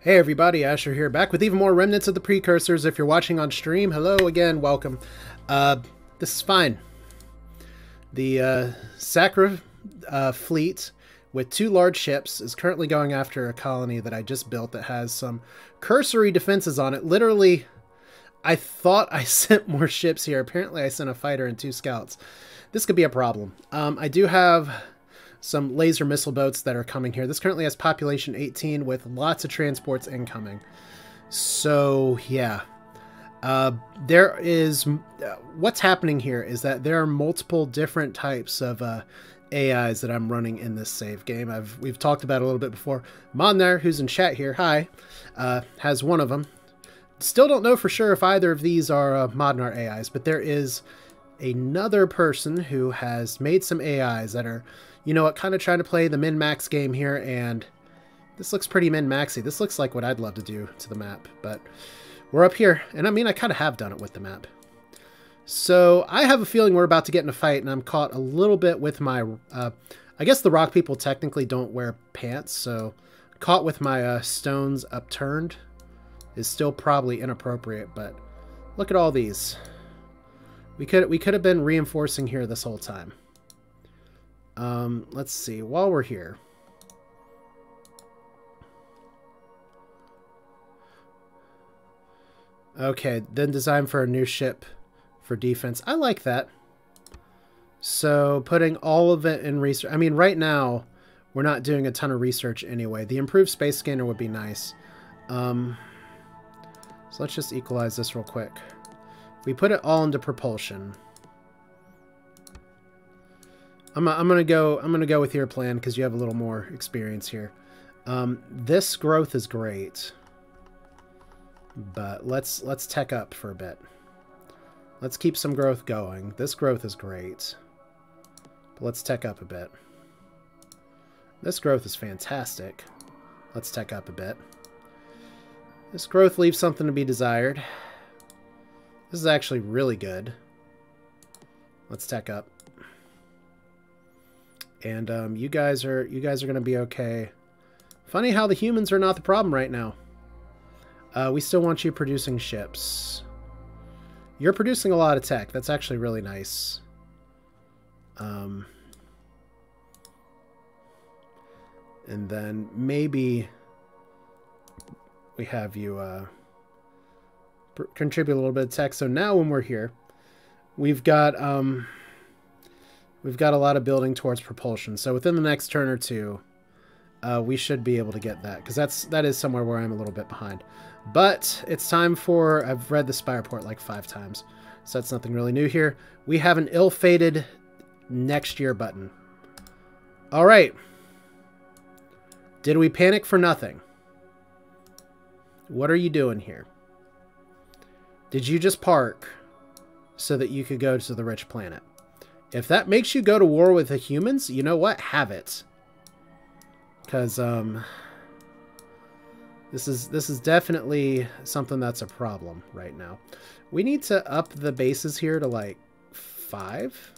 Hey everybody, Asher here, back with even more Remnants of the Precursors. If you're watching on stream, hello again, welcome. This is fine. The Sacra fleet with 2 large ships is currently going after a colony that I just built that has some cursory defenses on it. Literally, I thought I sent more ships here. Apparently I sent a fighter and 2 scouts. This could be a problem. I do have some laser missile boats that are coming here. This currently has population 18 with lots of transports incoming. So, yeah. There is... what's happening here is that there are multiple different types of AIs that I'm running in this save game. We've talked about it a little bit before. Modnar, who's in chat here, hi, has one of them. Still don't know for sure if either of these are Modnar AIs, but there is another person who has made some AIs that are, you know what, kind of trying to play the min-max game here, and this looks pretty min-maxy. This looks like what I'd love to do to the map, but we're up here, and I mean, I kind of have done it with the map. So I have a feeling we're about to get in a fight, and I'm caught a little bit with my, I guess the rock people technically don't wear pants, so caught with my stones upturned is still probably inappropriate, but look at all these. We could have been reinforcing here this whole time. Let's see, while we're here. Okay, then design for a new ship for defense. I like that. So putting all of it in research. I mean, right now, we're not doing a ton of research anyway. The improved space scanner would be nice. So let's just equalize this real quick. We put it all into propulsion. I'm gonna go with your plan because you have a little more experience here. This growth is great, but let's tech up for a bit. Let's keep some growth going. This growth is great, but let's tech up a bit. This growth is fantastic. Let's tech up a bit. This growth leaves something to be desired. This is actually really good. Let's tech up. And you guys are going to be okay. Funny how the humans are not the problem right now. We still want you producing ships. You're producing a lot of tech. That's actually really nice. And then maybe we have you contribute a little bit of tech. So now when we're here, we've got a lot of building towards propulsion. So within the next turn or two, we should be able to get that, because that is somewhere where I'm a little bit behind. But it's time for, I've read the spy report like 5 times, so that's nothing really new here. We have an ill-fated next year button. All right. Did we panic for nothing? What are you doing here? Did you just park so that you could go to the rich planet? If that makes you go to war with the humans, you know what? Have it. Because this is definitely something that's a problem right now. We need to up the bases here to like 5.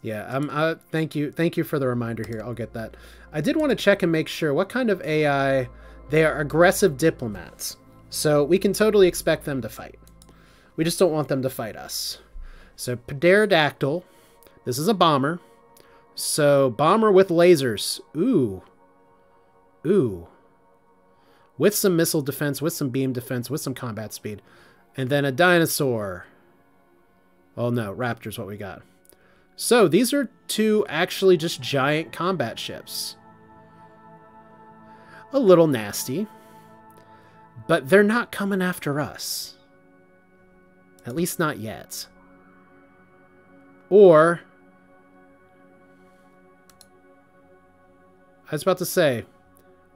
Yeah, thank you for the reminder here. I'll get that. I did want to check and make sure what kind of AI. They are aggressive diplomats, so we can totally expect them to fight. We just don't want them to fight us. So pterodactyl, this is a bomber. So bomber with lasers. Ooh. Ooh. With some missile defense, with some beam defense, with some combat speed. And then a dinosaur. Oh no, raptor's what we got. So these are 2 actually just giant combat ships. A little nasty. But they're not coming after us. At least not yet. Or, I was about to say,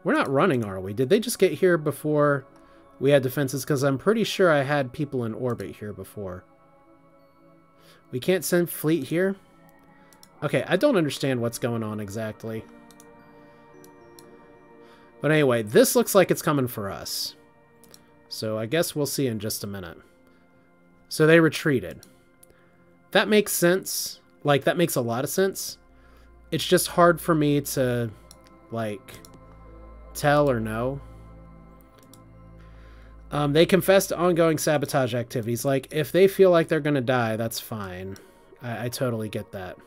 we're not running, are we? Did they just get here before we had defenses? Because I'm pretty sure I had people in orbit here before. We can't send fleet here? Okay, I don't understand what's going on exactly. But anyway, this looks like it's coming for us. So I guess we'll see in just a minute. So they retreated. That makes sense. Like, that makes a lot of sense. It's just hard for me to like, tell or know. They confess to ongoing sabotage activities. Like, if they feel like they're going to die, that's fine. I totally get that.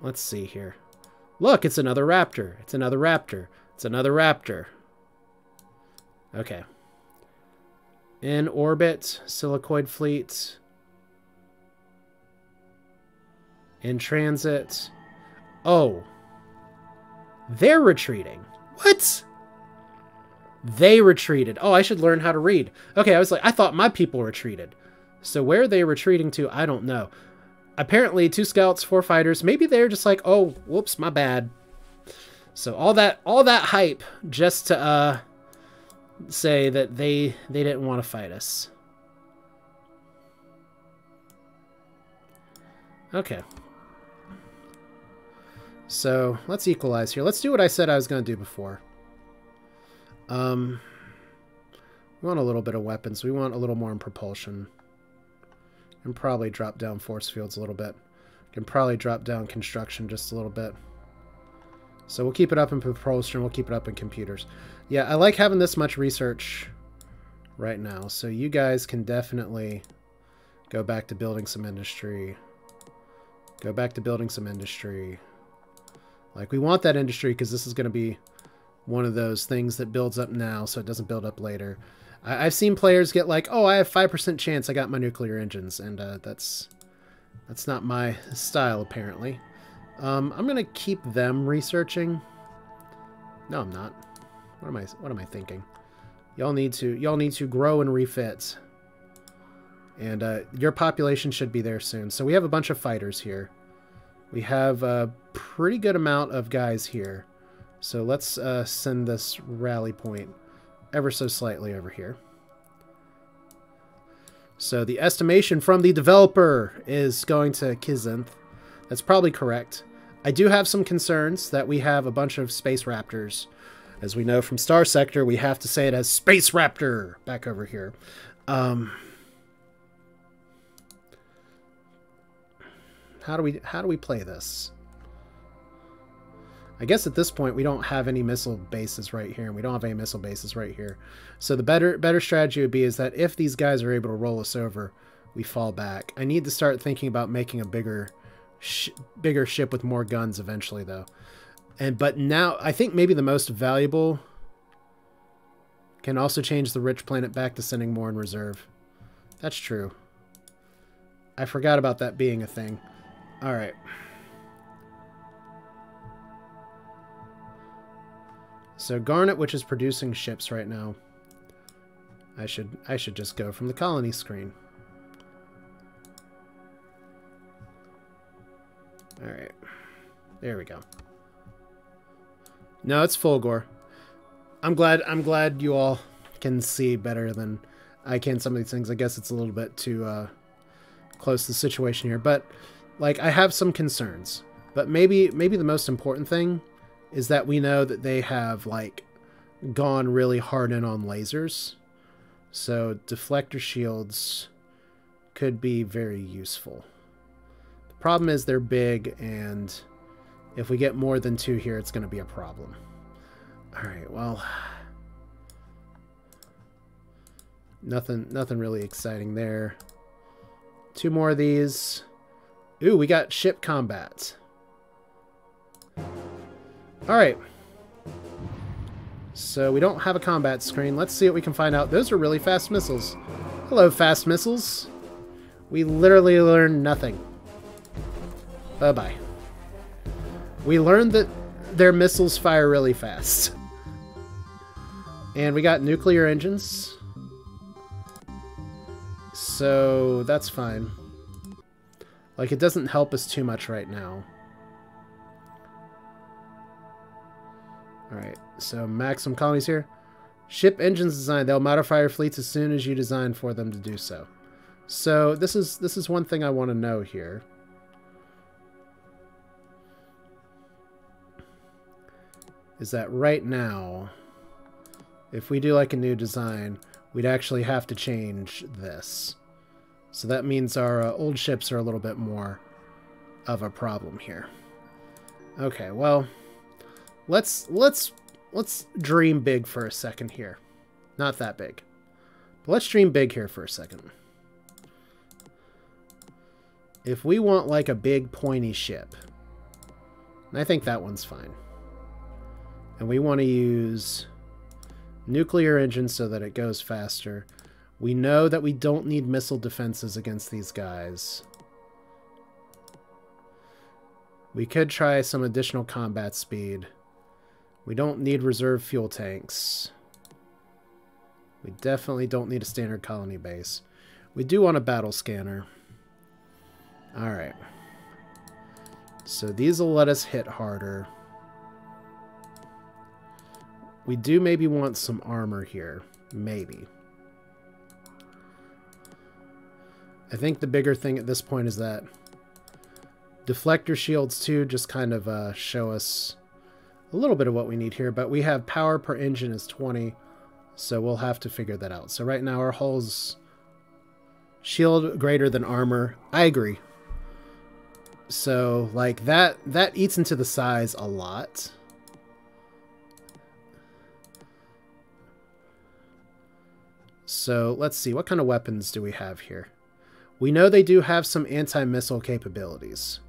Let's see here. Look, it's another raptor. It's another raptor. It's another raptor. Okay. In orbit, Silicoid fleet. In transit. Oh. They're retreating. What? They retreated. Oh, I should learn how to read. Okay, I was like, I thought my people retreated. So where are they retreating to? I don't know. Apparently 2 scouts, 4 fighters. Maybe they're just like, oh, whoops, my bad. So all that hype just to say that they didn't want to fight us. Okay. So let's equalize here. Let's do what I said I was going to do before. We want a little bit of weapons. We want a little more in propulsion. And probably drop down force fields a little bit. Can probably drop down construction just a little bit. So we'll keep it up in propulsion. We'll keep it up in computers. Yeah, I like having this much research right now. So you guys can definitely go back to building some industry. Go back to building some industry. Like, we want that industry because this is going to be one of those things that builds up now so it doesn't build up later. I've seen players get like, oh, I have 5% chance I got my nuclear engines, and that's not my style, apparently. I'm going to keep them researching. No, I'm not. What am I thinking? Y'all need to grow and refit. And your population should be there soon. So we have a bunch of fighters here. We have a pretty good amount of guys here. So let's send this rally point ever so slightly over here. So the estimation from the developer is going to Kizinth. That's probably correct. I do have some concerns that we have a bunch of space raptors. As we know from Star Sector, we have to say it as Space Raptor back over here. How do we play this? I guess at this point we don't have any missile bases right here, and we don't have any missile bases right here. So the better strategy would be is that if these guys are able to roll us over, we fall back. I need to start thinking about making a bigger ship with more guns eventually, though. But now I think maybe the most valuable can also change the rich planet back to sending more in reserve. That's true. I forgot about that being a thing. All right. So Garnet, which is producing ships right now, I should just go from the colony screen. All right, there we go. No, it's Fulgor. I'm glad you all can see better than I can some of these things. I guess it's a little bit too close to the situation here, but like I have some concerns. But maybe the most important thing is that we know that they have like gone really hard in on lasers. So deflector shields could be very useful. The problem is they're big, and if we get more than 2 here, it's going to be a problem. Alright, well, nothing really exciting there. 2 more of these. Ooh, we got ship combat. Alright. So we don't have a combat screen. Let's see what we can find out. Those are really fast missiles. Hello, fast missiles. We literally learned nothing. Bye-bye. We learned that their missiles fire really fast. And we got nuclear engines. So that's fine. Like, it doesn't help us too much right now. Alright, so maximum colonies here. Ship engines design. They'll modify your fleets as soon as you design for them to do so. So this is one thing I want to know here. Is that right now, if we do like a new design, we'd actually have to change this. So that means our old ships are a little bit more of a problem here. Okay, well, let's dream big for a second here. Not that big. But let's dream big here for a second. If we want like a big pointy ship, and I think that one's fine. And we want to use nuclear engines so that it goes faster. We know that we don't need missile defenses against these guys. We could try some additional combat speed. We don't need reserve fuel tanks. We definitely don't need a standard colony base. We do want a battle scanner. Alright. So these will let us hit harder. We do maybe want some armor here. Maybe. I think the bigger thing at this point is that deflector shields too just kind of show us a little bit of what we need here, but we have power per engine is 20, so we'll have to figure that out. So right now our hull's shield greater than armor. I agree. So like that eats into the size a lot. So let's see, what kind of weapons do we have here? We know they do have some anti-missile capabilities.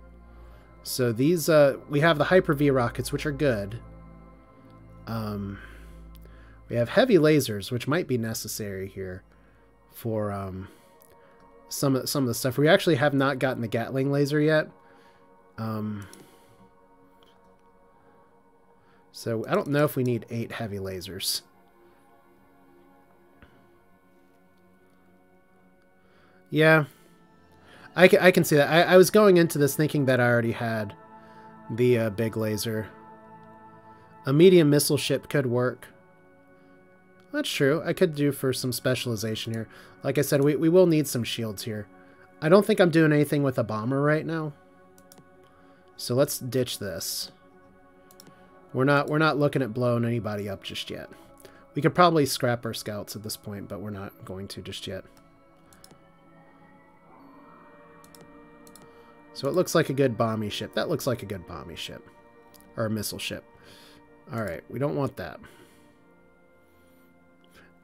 So these, we have the Hyper-V rockets, which are good. We have heavy lasers, which might be necessary here for some of the stuff. We actually have not gotten the Gatling laser yet. So I don't know if we need 8 heavy lasers. Yeah, I can see that. I was going into this thinking that I already had the big laser. A medium missile ship could work. That's true. I could do for some specialization here. Like I said, we will need some shields here. I don't think I'm doing anything with a bomber right now. So let's ditch this. We're not looking at blowing anybody up just yet. We could probably scrap our scouts at this point, but we're not going to just yet. So it looks like a good bombing ship. That looks like a good bombing ship. Or a missile ship. Alright, we don't want that.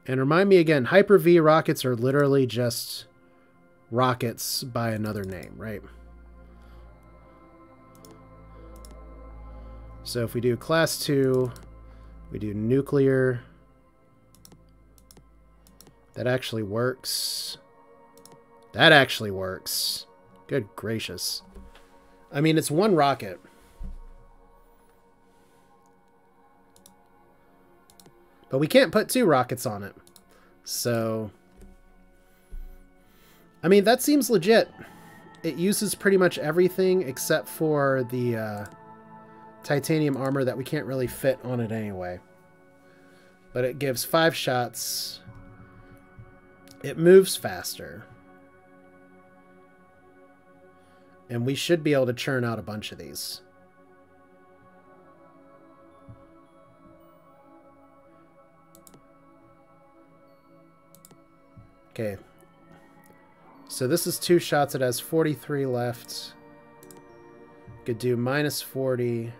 And remind me again, Hyper-V rockets are literally just rockets by another name, right? So if we do class 2, we do nuclear. That actually works. That actually works. Good gracious. I mean, it's one rocket. But we can't put 2 rockets on it. So, I mean, that seems legit. It uses pretty much everything except for the titanium armor that we can't really fit on it anyway. But it gives 5 shots. It moves faster. And we should be able to churn out a bunch of these. Okay. So this is 2 shots. It has 43 left. Could do minus 40.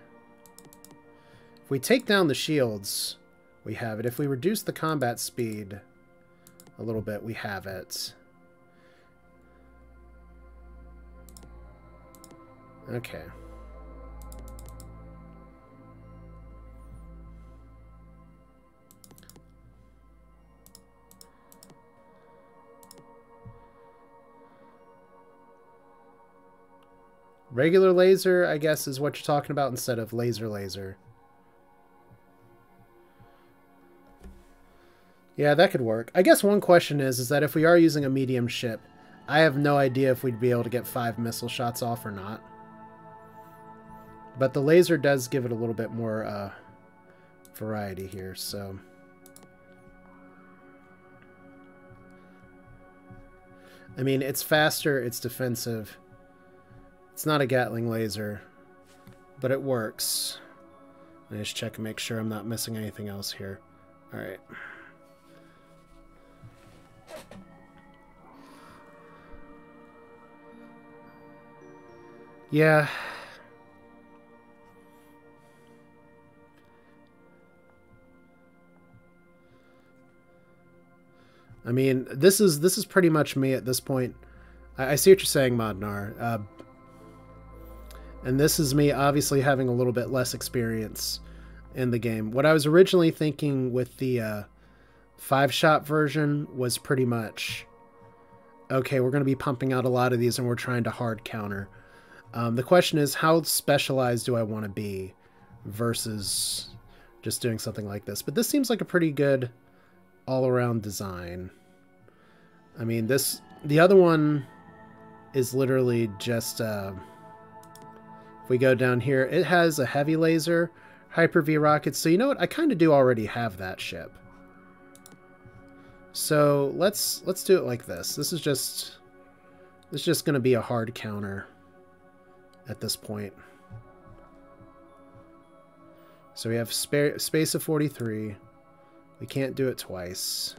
If we take down the shields, we have it. If we reduce the combat speed a little bit, we have it. Okay. Regular laser, I guess, is what you're talking about instead of laser. Yeah, that could work. I guess one question is that if we are using a medium ship, I have no idea if we'd be able to get 5 missile shots off or not. But the laser does give it a little bit more variety here, so... I mean, it's faster, it's defensive. It's not a Gatling laser, but it works. Let me just check and make sure I'm not missing anything else here. Alright. Yeah. I mean, this is pretty much me at this point. I see what you're saying, Modnar. And this is me obviously having a little bit less experience in the game. What I was originally thinking with the 5-shot version was pretty much, okay, we're going to be pumping out a lot of these and we're trying to hard counter. The question is, how specialized do I want to be versus just doing something like this? But this seems like a pretty good all-around design. I mean, the other one is literally just, if we go down here, it has a heavy laser, Hyper-V rockets. So you know what? I kind of do already have that ship. So let's do it like this. This is just going to be a hard counter at this point. So we have space of 43. We can't do it twice.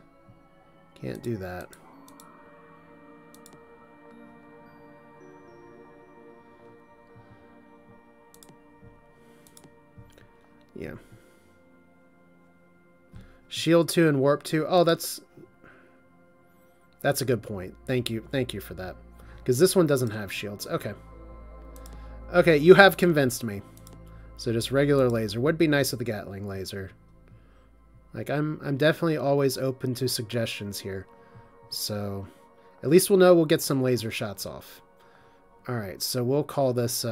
Can't do that. Yeah. Shield 2 and Warp 2. Oh, that's a good point. Thank you for that. Because this one doesn't have shields. Okay. Okay, you have convinced me. So just regular laser. Would be nice with the Gatling laser. Like, I'm definitely always open to suggestions here. So, at least we'll know we'll get some laser shots off. Alright, so we'll call this,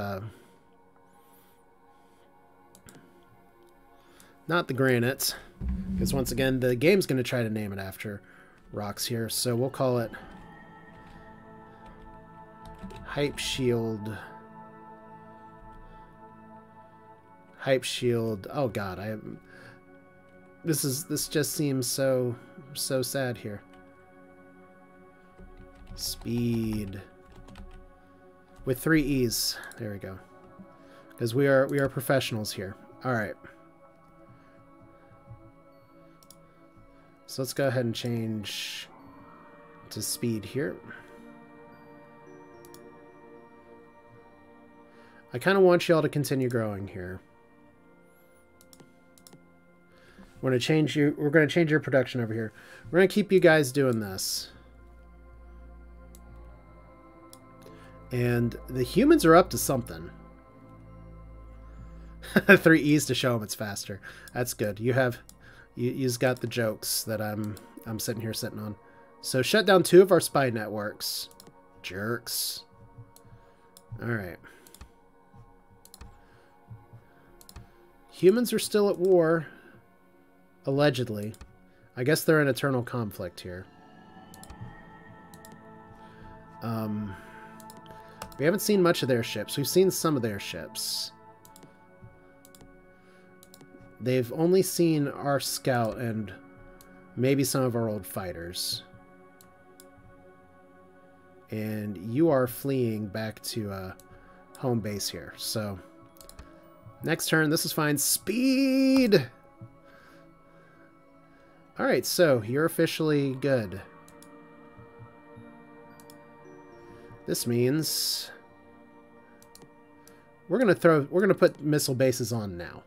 not the granite. Because once again, the game's going to try to name it after rocks here. So we'll call it Hype Shield. Hype Shield. Oh god, this just seems so sad here. Speed with 3 E's. There we go. Because we are professionals here. All right. So let's go ahead and change to speed here. I kind of want y'all to continue growing here. We're going to change your production over here. We're going to keep you guys doing this. And the humans are up to something. 3 E's to show them it's faster. That's good. You've got the jokes that I'm sitting on. So shut down 2 of our spy networks. Jerks. All right. Humans are still at war. Allegedly. I guess they're in eternal conflict here. We haven't seen much of their ships. We've seen some of their ships. They've only seen our scout and maybe some of our old fighters. And you are fleeing back to home base here. So, next turn, this is fine. Speed! Alright, so you're officially good. This means we're gonna put missile bases on now.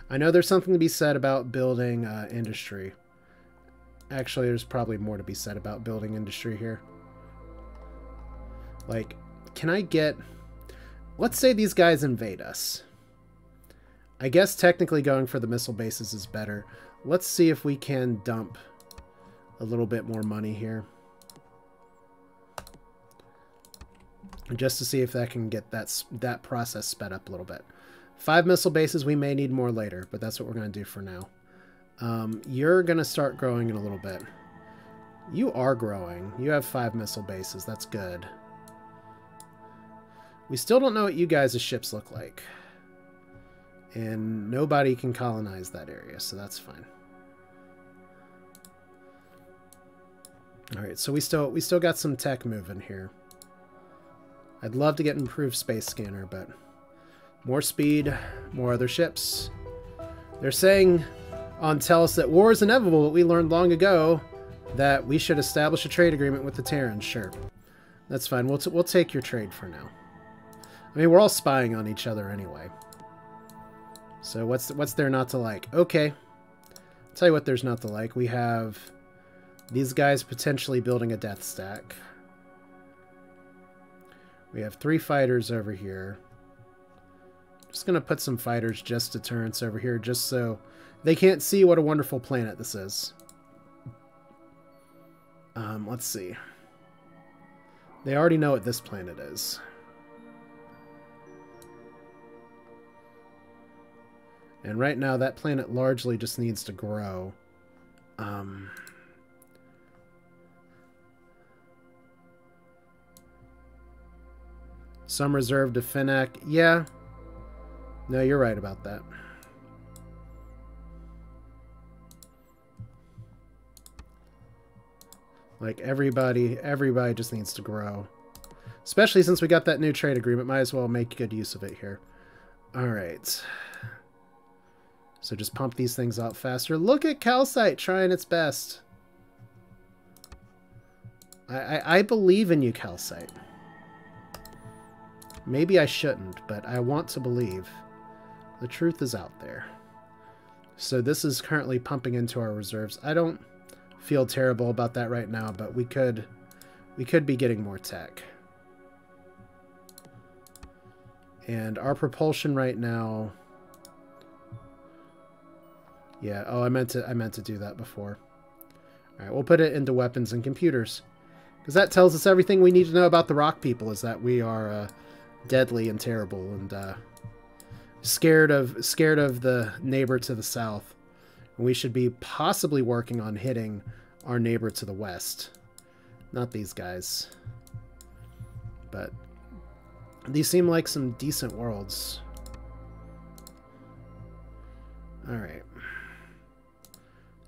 I know there's something to be said about building industry. Actually, there's probably more to be said about building industry here. Like, can I get... Let's say these guys invade us. I guess technically going for the missile bases is better. Let's see if we can dump a little bit more money here. Just to see if that can get that process sped up a little bit. 5 missile bases, we may need more later, but that's what we're going to do for now. You're going to start growing in a little bit. You are growing. You have 5 missile bases. That's good. We still don't know what you guys' ships look like. And nobody can colonize that area, so that's fine. Alright, so we still got some tech moving here. I'd love to get improved space scanner, but more speed, more other ships. They're saying on Tellus that war is inevitable, but we learned long ago that we should establish a trade agreement with the Terrans. Sure, that's fine. We'll take your trade for now. I mean, we're all spying on each other anyway. So what's there not to like? Okay, Tell you what there's not to like. We have these guys potentially building a death stack. We have 3 fighters over here. Just going to put some fighters just deterrents over here, just so they can't see what a wonderful planet this is. Let's see. They already know what this planet is. And right now, that planet largely just needs to grow. Some reserved to Finnac. Yeah. No, you're right about that. Like, everybody just needs to grow. Especially since we got that new trade agreement. Might as well make good use of it here. Alright. So just pump these things out faster. Look at Calcite trying its best. I believe in you, Calcite. Maybe I shouldn't, but I want to believe. The truth is out there. So this is currently pumping into our reserves. I don't feel terrible about that right now, but we could be getting more tech. And our propulsion right now... Yeah, oh, I meant to do that before. All right, we'll put it into weapons and computers. Because that tells us everything we need to know about the rock people, is that we are deadly and terrible and scared of the neighbor to the south. And we should be possibly working on hitting our neighbor to the west. Not these guys. But these seem like some decent worlds. All right.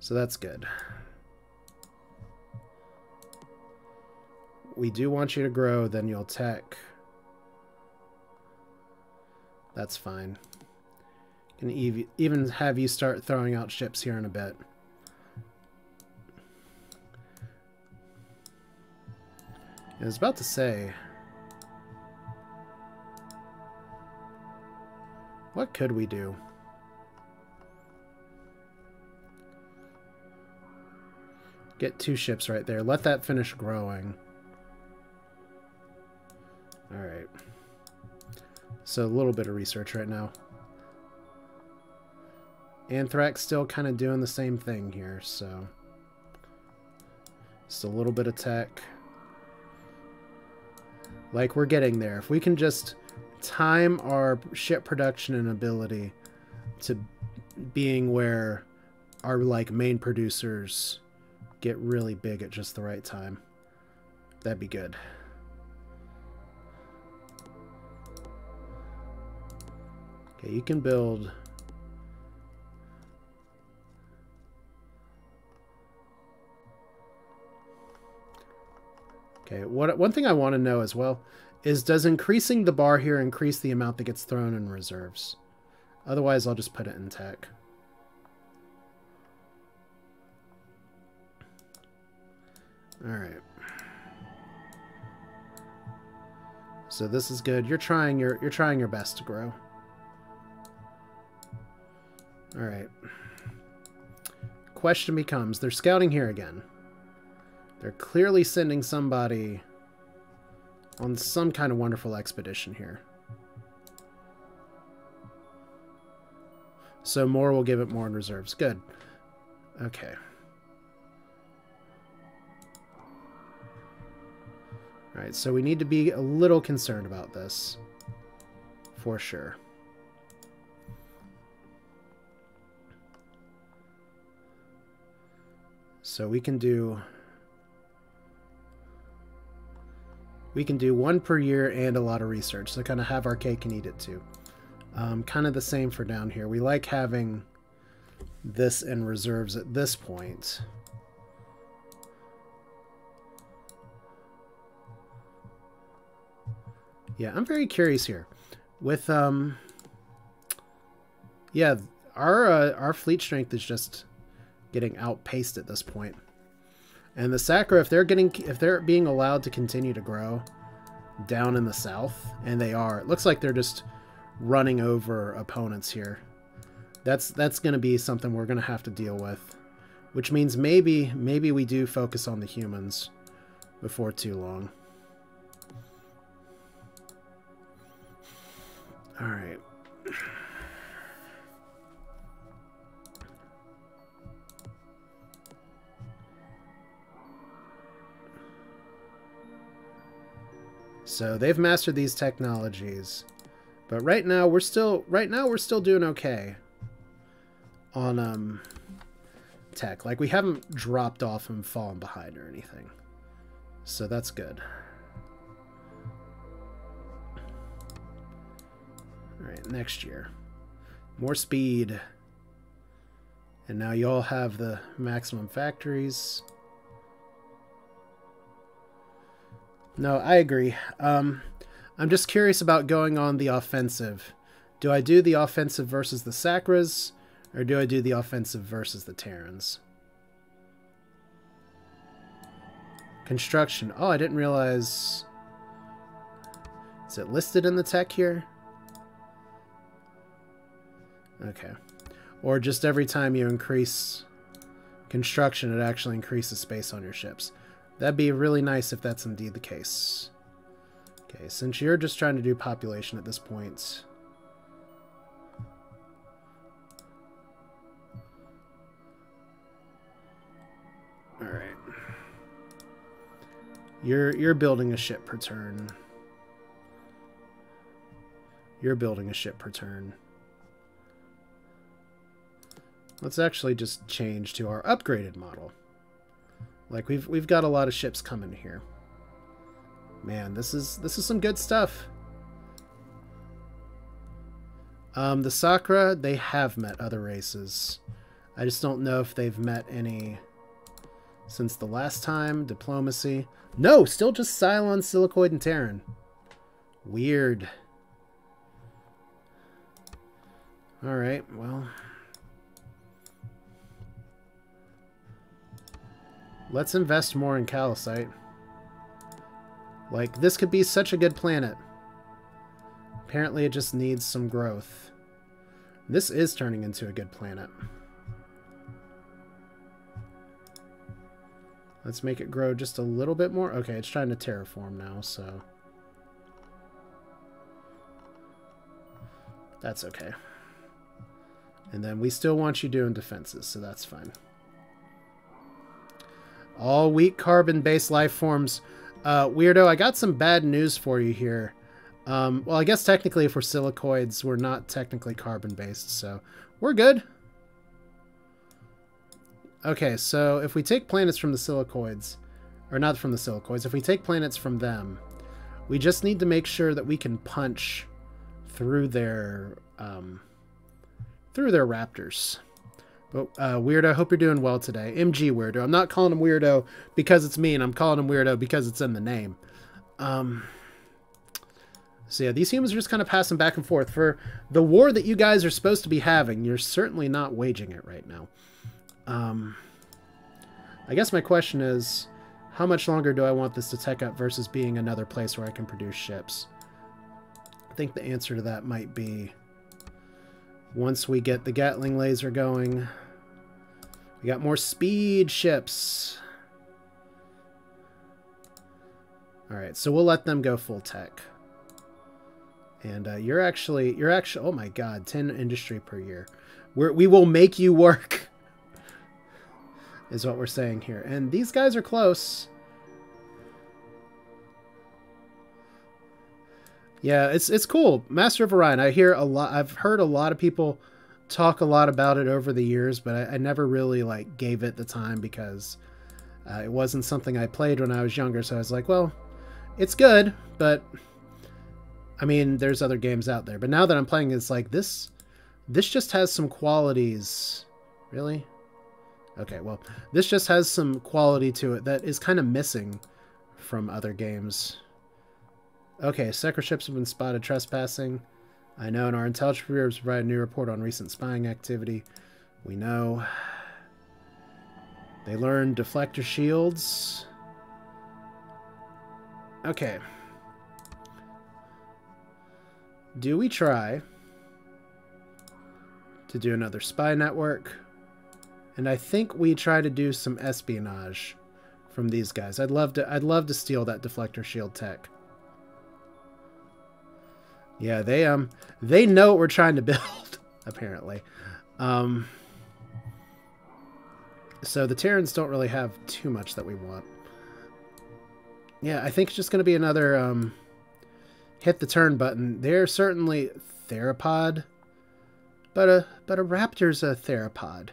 So that's good. We do want you to grow, then you'll tech. That's fine. Can even have you start throwing out ships here in a bit. I was about to say... What could we do? Get 2 ships right there. Let that finish growing. Alright. So a little bit of research right now. Anthrax still kind of doing the same thing here, so... Just a little bit of tech. Like, we're getting there. If we can just time our ship production and ability to being where our, like, main producers get really big at just the right time, that'd be good. Okay, you can build... Okay, one thing I want to know as well is, does increasing the bar here increase the amount that gets thrown in reserves? Otherwise, I'll just put it in tech. Alright. So this is good. You're trying your best to grow. Alright. Question becomes, they're scouting here again. They're clearly sending somebody on some kind of wonderful expedition here. So more will give it more in reserves. Good. Okay. Alright, so we need to be a little concerned about this. For sure. So we can do 1 per year and a lot of research. So kind of have our cake and eat it too. Kind of the same for down here. We like having this in reserves at this point. Yeah, I'm very curious here. With yeah, our fleet strength is just getting outpaced at this point. And the Sacra, if they're being allowed to continue to grow down in the south, and they are, it looks like they're just running over opponents here. That's going to be something we're going to have to deal with. Which means maybe we do focus on the humans before too long. All right. So they've mastered these technologies, but right now we're still doing okay on tech. Like, we haven't dropped off and fallen behind or anything, so that's good. All right, next year, more speed, and now you all have the maximum factories. No, I agree. I'm just curious about going on the offensive. Do I do the offensive versus the Sacras, or do I do the offensive versus the Terrans? Construction. Oh, I didn't realize... Is it listed in the tech here? Okay. Or just every time you increase construction, it actually increases space on your ships. That'd be really nice if that's indeed the case. Okay, since you're just trying to do population at this point. Alright. You're building a ship per turn. You're building a ship per turn. Let's actually just change to our upgraded model. Like, we've got a lot of ships coming here. Man, this is some good stuff. The Sakra, they have met other races. I just don't know if they've met any since the last time. Diplomacy. No, still just Cylon, Silicoid, and Terran. Weird. Alright, well... Let's invest more in Calcite. Like, this could be such a good planet. Apparently it just needs some growth. This is turning into a good planet. Let's make it grow just a little bit more. Okay, it's trying to terraform now, so... That's okay. And then we still want you doing defenses, so that's fine. All weak carbon-based life forms. Weirdo, I got some bad news for you here. Well, I guess technically if we're silicoids, we're not technically carbon-based, so we're good. Okay, so if we take planets from the silicoids, or not from the silicoids, if we take planets from them, we just need to make sure that we can punch through their raptors. But, Weirdo, I hope you're doing well today. MG Weirdo. I'm not calling him Weirdo because it's mean. I'm calling him Weirdo because it's in the name. So yeah, these humans are just kind of passing back and forth. For the war that you guys are supposed to be having, you're certainly not waging it right now. I guess my question is, how much longer do I want this to tech up versus being another place where I can produce ships? I think the answer to that might be once we get the Gatling laser going. We got more speed ships. Alright, so we'll let them go full tech. And you're actually, oh my god, 10 industry per year. We will make you work, is what we're saying here. And these guys are close. Yeah, it's cool. Master of Orion, I've heard a lot of people talk a lot about it over the years, but I never really like gave it the time because it wasn't something I played when I was younger, so I was like, well, it's good, but I mean, there's other games out there. But now that I'm playing, it's like this just has some qualities. Really? Okay, well, this just has some quality to it that is kind of missing from other games. Okay, Secra ships have been spotted trespassing. I know, and our intelligence bureaus provided a new report on recent spying activity. We know. They learned deflector shields. Okay. Do we try to do another spy network. And I think we try to do some espionage from these guys. I'd love to steal that deflector shield tech. Yeah, they know what we're trying to build, apparently. So the Terrans don't really have too much that we want. Yeah, I think it's just going to be another hit the turn button. They're certainly theropod, but a raptor's a theropod.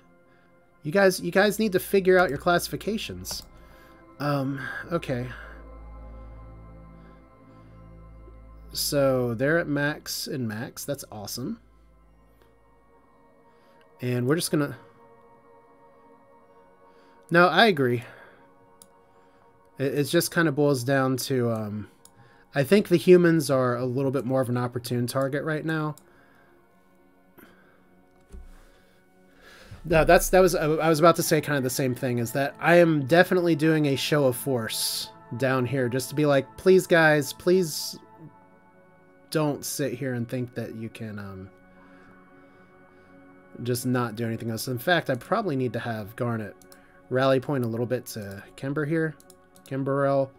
You guys need to figure out your classifications. Okay. So they're at max and max. That's awesome. And we're just gonna... No, I agree. It just kind of boils down to... I think the humans are a little bit more of an opportune target right now. No, I was about to say kind of the same thing, is that I am definitely doing a show of force down here just to be like, please guys, please don't sit here and think that you can just not do anything else. In fact, I probably need to have Garnet rally point a little bit to Kimber here. Kimberell,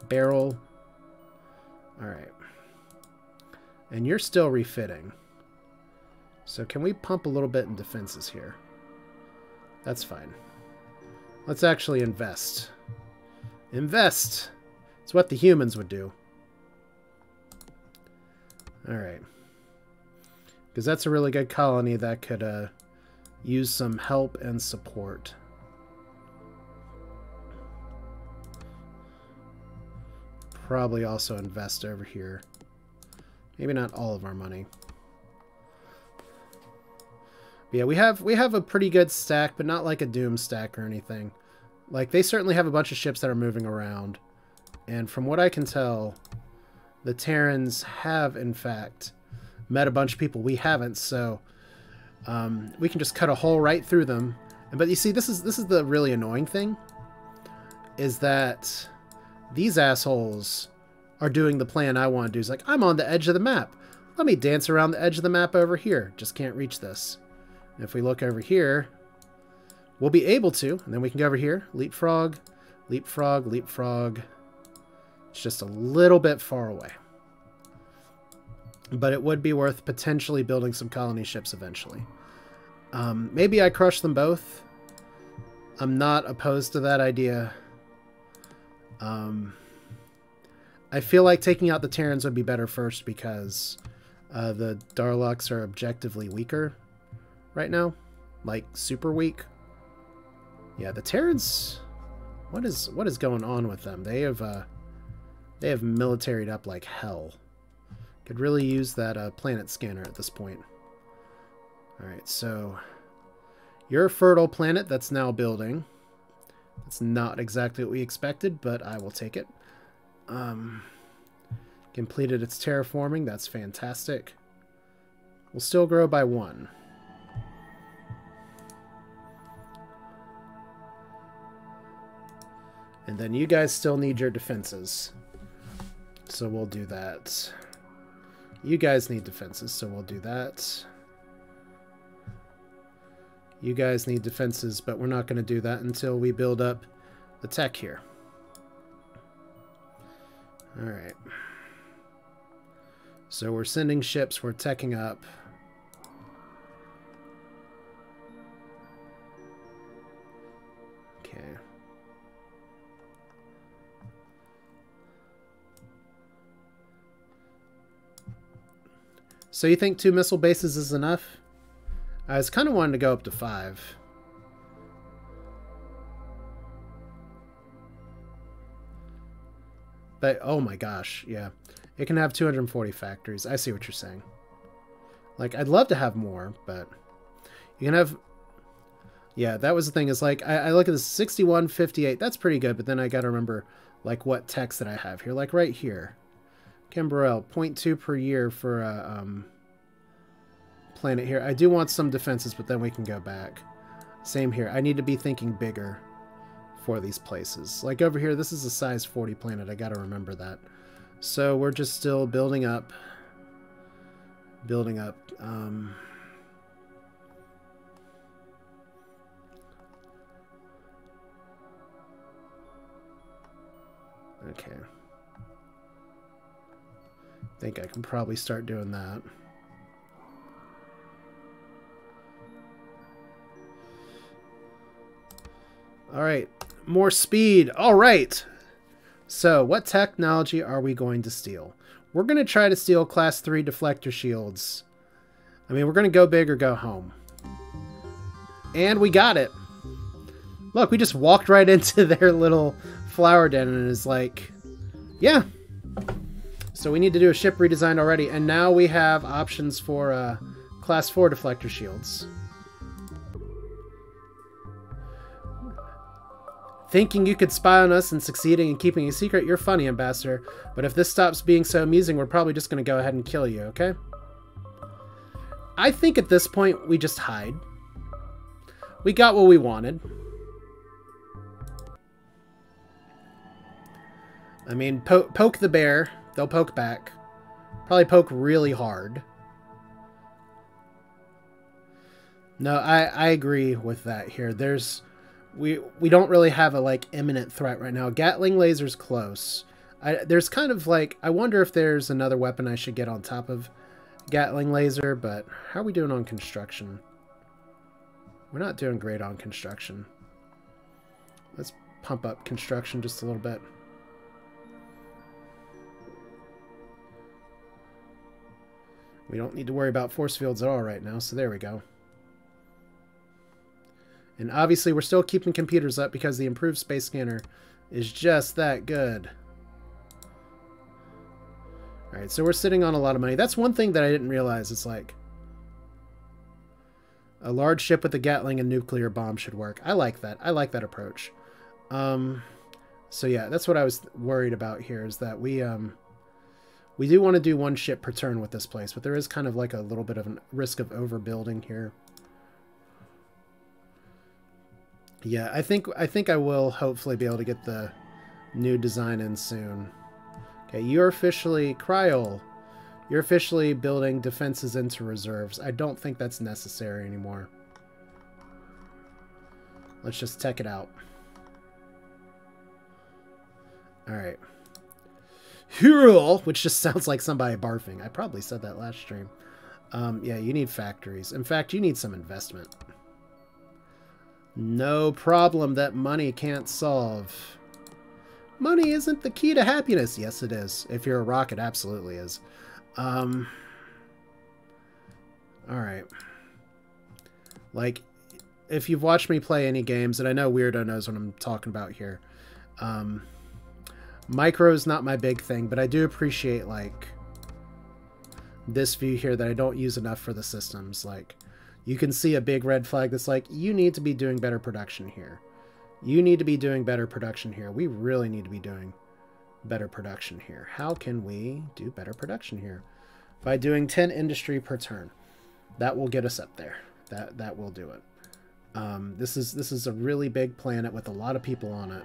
Barrel. Alright. And you're still refitting. So can we pump a little bit in defenses here? That's fine. Let's actually invest. Invest! It's what the humans would do. Alright. Because that's a really good colony that could use some help and support. Probably also invest over here. Maybe not all of our money. Yeah, we have a pretty good stack, but not like a Doom stack or anything. Like, they certainly have a bunch of ships that are moving around. And from what I can tell, the Terrans have, in fact, met a bunch of people we haven't, so we can just cut a hole right through them. But you see, this is the really annoying thing, is that these assholes are doing the plan I want to do. It's like, I'm on the edge of the map. Let me dance around the edge of the map over here. Just can't reach this. If we look over here, we'll be able to, and then we can go over here, leapfrog, leapfrog, leapfrog. It's just a little bit far away. But it would be worth potentially building some colony ships eventually. Maybe I crush them both. I'm not opposed to that idea. I feel like taking out the Terrans would be better first because the Darlocks are objectively weaker right now, like super weak. Yeah, the Terrans. What is going on with them? They have militaried up like hell. Could really use that planet scanner at this point. All right, so you're a fertile planet that's now building. It's not exactly what we expected, but I will take it. Completed its terraforming. That's fantastic. We'll still grow by 1. And then you guys still need your defenses. So we'll do that. You guys need defenses, so we'll do that. You guys need defenses, but we're not going to do that until we build up the tech here. Alright. So we're sending ships, we're teching up. Okay. So you think 2 missile bases is enough? I was kind of wanting to go up to 5. But, oh my gosh, yeah. It can have 240 factories. I see what you're saying. Like, I'd love to have more, but you can have... Yeah, that was the thing. Is like, I look at this 61, 58. That's pretty good, but then I got to remember, like, what text that I have here. Like, right here. Kimberell, 0.2 per year for a planet here. I do want some defenses, but then we can go back. Same here. I need to be thinking bigger for these places. Like over here, this is a size 40 planet. I got to remember that. So we're just still building up. Building up. Okay. I think I can probably start doing that. All right, more speed. All right. So what technology are we going to steal? We're going to try to steal class 3 deflector shields. I mean, we're going to go big or go home. And we got it. Look, we just walked right into their little flower den and it's like, yeah. So we need to do a ship redesign already. And now we have options for class 4 deflector shields. Thinking you could spy on us and succeeding in keeping a secret, you're funny, Ambassador. But if this stops being so amusing, we're probably just going to go ahead and kill you, okay? I think at this point, we just hide. We got what we wanted. I mean, poke the bear. They'll poke back. Probably poke really hard. No, I agree with that here. We don't really have a, like, imminent threat right now. Gatling laser's close. There's kind of, like... I wonder if there's another weapon I should get on top of Gatling laser, but how are we doing on construction? We're not doing great on construction. Let's pump up construction just a little bit. We don't need to worry about force fields at all right now, so there we go. And obviously, we're still keeping computers up because the improved space scanner is just that good. Alright, so we're sitting on a lot of money. That's one thing that I didn't realize. It's like a large ship with a Gatling and nuclear bomb should work. I like that. I like that approach. So yeah, that's what I was worried about here, is that we do want to do one ship per turn with this place, but there is kind of like a little bit of a risk of overbuilding here. Yeah, I think I will hopefully be able to get the new design in soon. Okay, you're officially... Cryol. You're officially building defenses into reserves. I don't think that's necessary anymore. Let's just tech it out. Alright. Hurl, which just sounds like somebody barfing. I probably said that last stream. Yeah, you need factories. In fact, you need some investment. No problem that money can't solve. Money isn't the key to happiness. Yes, it is. If you're a rock, it absolutely is. Alright. Like, if you've watched me play any games, and I know Weirdo knows what I'm talking about here, micro is not my big thing, but I do appreciate, like, this view here that I don't use enough for the systems. Like, you can see a big red flag that's like, you need to be doing better production here. You need to be doing better production here. We really need to be doing better production here. How can we do better production here? By doing 10 industry per turn. That will get us up there. That will do it. This is a really big planet with a lot of people on it.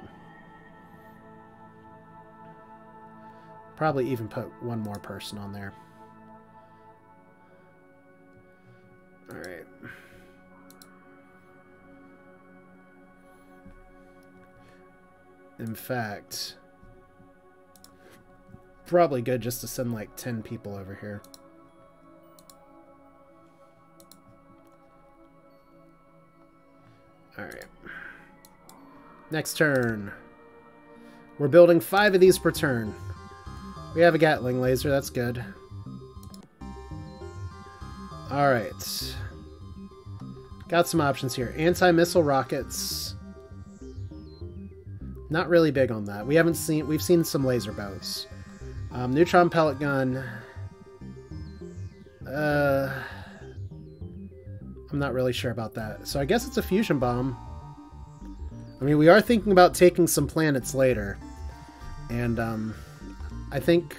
Probably even put one more person on there. Alright. In fact, probably good just to send like 10 people over here. Alright. Next turn. We're building 5 of these per turn. We have a Gatling laser, that's good. Alright. Got some options here. Anti-missile rockets. Not really big on that. We've seen some laser bows. Neutron pellet gun. I'm not really sure about that. So I guess it's a fusion bomb. I mean, we are thinking about taking some planets later. And I think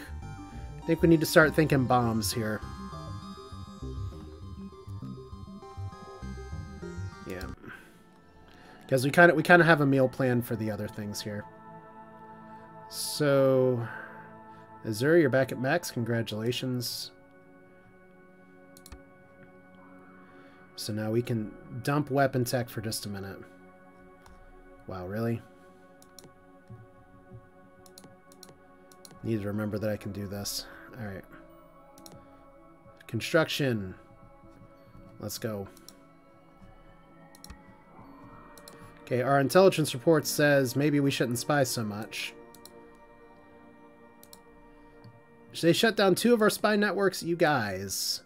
we need to start thinking bombs here. Yeah. Because we kind of have a meal plan for the other things here. So, Azure, you're back at max. Congratulations. So now we can dump weapon tech for just a minute. Wow, really? Need to remember that I can do this. Alright. Construction. Let's go. Okay, our intelligence report says maybe we shouldn't spy so much. They shut down 2 of our spy networks, you guys.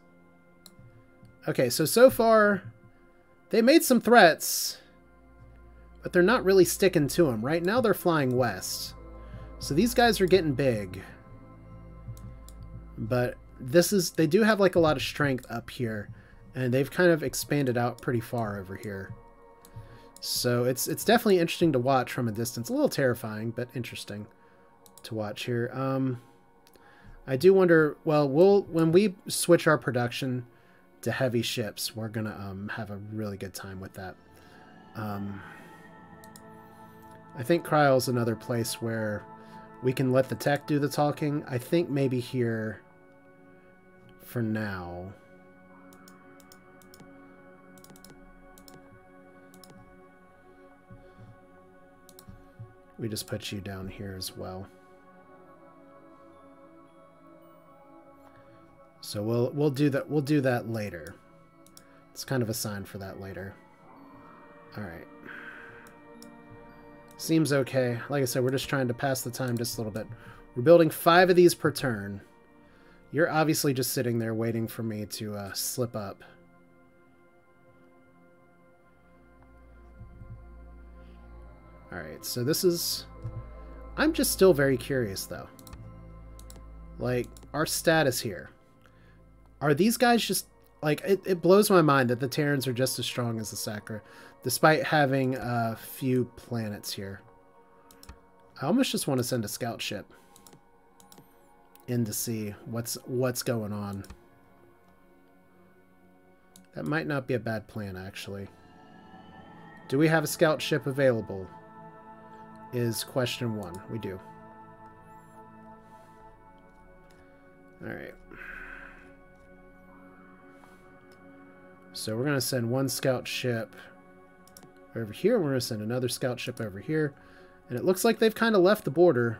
Okay, so far, they made some threats, but they're not really sticking to them. Right now, they're flying west. So these guys are getting big. But they do have like a lot of strength up here, and they've kind of expanded out pretty far over here. So it's definitely interesting to watch from a distance. A little terrifying, but interesting to watch here. I do wonder, well, when we switch our production to heavy ships, we're going to have a really good time with that. I think Cryol's another place where we can let the tech do the talking. I think maybe here for now. We just put you down here as well. So we'll do that. We'll do that later. It's kind of a sign for that later. All right. Seems okay. Like I said, we're just trying to pass the time just a little bit. We're building 5 of these per turn. You're obviously just sitting there waiting for me to slip up. All right. So this is. I'm just still very curious though. Like our status here. Are these guys just, like, it blows my mind that the Terrans are just as strong as the Sacra, despite having a few planets here. I almost just want to send a scout ship in to see what's going on. That might not be a bad plan, actually. Do we have a scout ship available? Is question 1. We do. Alright. So we're going to send 1 scout ship over here. We're going to send another scout ship over here. And it looks like they've kind of left the border.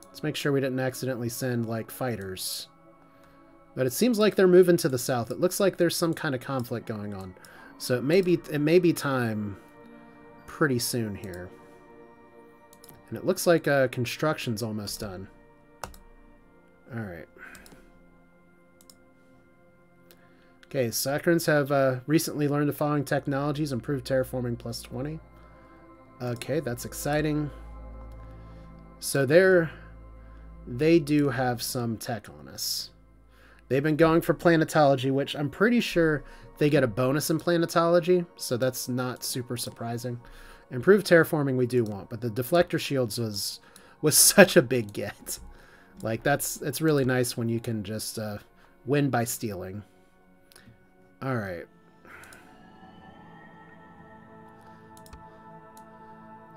Let's make sure we didn't accidentally send, like, fighters. But it seems like they're moving to the south. It looks like there's some kind of conflict going on. So it may be time pretty soon here. And it looks like construction's almost done. Alright. Okay, Saccharins have recently learned the following technologies. Improved terraforming plus 20. Okay, that's exciting. So they do have some tech on us. They've been going for planetology, which I'm pretty sure they get a bonus in planetology, so that's not super surprising. Improved terraforming we do want, but the deflector shields was such a big get. Like, it's really nice when you can just win by stealing. Alright.